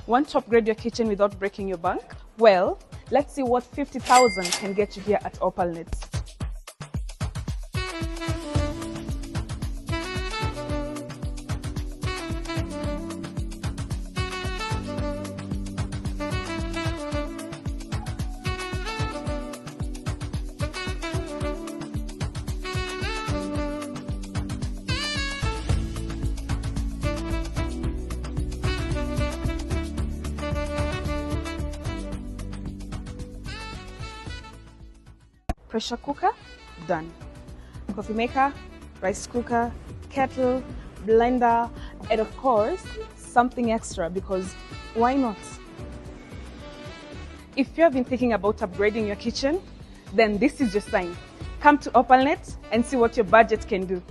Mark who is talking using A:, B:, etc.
A: Want to upgrade your kitchen without breaking your bank? Well, let's see what 50,000 can get you here at Opalnet. Pressure cooker, done. Coffee maker, rice cooker, kettle, blender, and of course, something extra, because why not? If you have been thinking about upgrading your kitchen, then this is your sign. Come to Opalnet and see what your budget can do.